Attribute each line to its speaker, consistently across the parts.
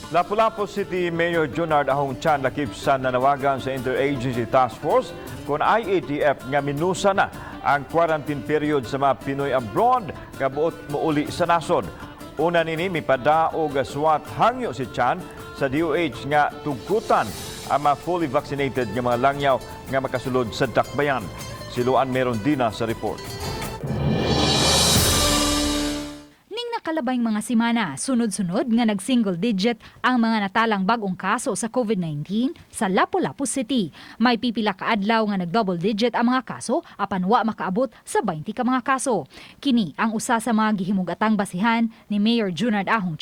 Speaker 1: Lapu-Lapu City Mayor Junard Ahong lakip sa nanawagan sa Interagency Task Force kung IATF nga minusa na ang quarantine period sa mga Pinoy abroad nga buot mouli sa nasod. Una nini mipadaog swat Hangyo si Chan sa DOH nga tugkutan ang mga fully vaccinated nga mga langyaw nga makasulod sa dakbayan. Siluan meron dina sa report.
Speaker 2: Kalabay mga simana, sunod-sunod nga nag-single digit ang mga natalang bagong kaso sa COVID-19 sa Lapu-Lapu City. May pipila ka adlaw nga nag-double digit ang mga kaso apan wa makaabot sa 20 ka mga kaso. Kini ang usa sa mga gihimugatang basihan ni Mayor Junard Ahong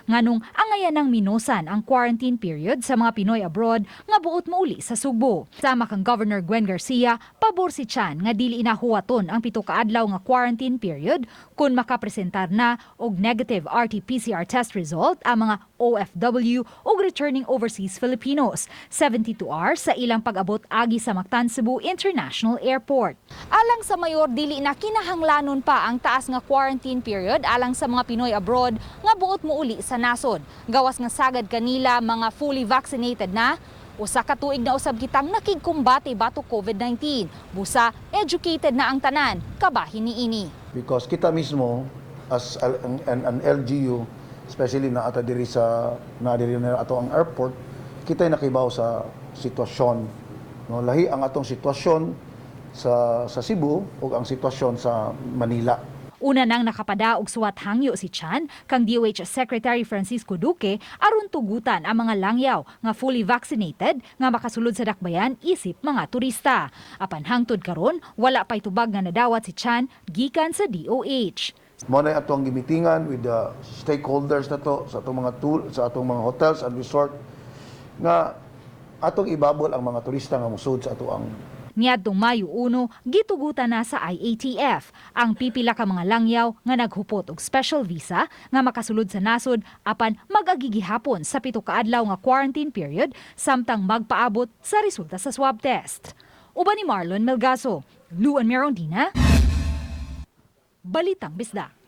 Speaker 2: nganong angayan ng Menosan ang quarantine period sa mga Pinoy abroad nga buot mouli sa Sugbo. Sama kang Governor Gwen Garcia, pabor si Chan nga dili inahuwaton ang 7 ka adlaw nga quarantine period kung makapresentar na og negative RT-PCR test result ang mga OFW o returning overseas Filipinos 72 hours sa ilang pag-abot agi sa Mactan, Cebu International Airport. Alang sa mayor, dili na kinahanglanon pa ang taas nga quarantine period alang sa mga Pinoy abroad nga buot mouli sa nasod. Gawas nga sagad kanila mga fully vaccinated na, usa ka tuig na usab kitang nakigkumbati batok COVID-19. Busa, educated na ang tanan, kabahin niini.
Speaker 3: Because kita mismo as an LGU, especially na ata diri na ato ang airport, kita nakibaw sa sitwasyon. No, lahi ang atong sitwasyon sa Cebu ug ang sitwasyon sa Manila.
Speaker 2: Una nang nakapadaog suwat Hangyo si Chan kang DOH Secretary Francisco Duque aron tugutan ang mga langyaw nga fully vaccinated nga makasulod sa dakbayan isip mga turista. Apan hangtod karon wala pay tubag nga nadawat si Chan gikan sa DOH.
Speaker 3: Mo na atong gimitingan with the stakeholders nato sa atong mga sa atong mga hotels and resort nga atong ibabol ang mga turista nga musud sa atoang.
Speaker 2: Niadtong Mayo 1, gitugutan na sa IATF ang pipila ka mga langyaw nga naghupot og special visa nga makasulod sa nasod apan mag-agigihapon sa 7 ka adlaw nga quarantine period samtang magpaabot sa resulta sa swab test. Uban ni Marlon Melgaso, Luan Merondina, Balitang Bisdak.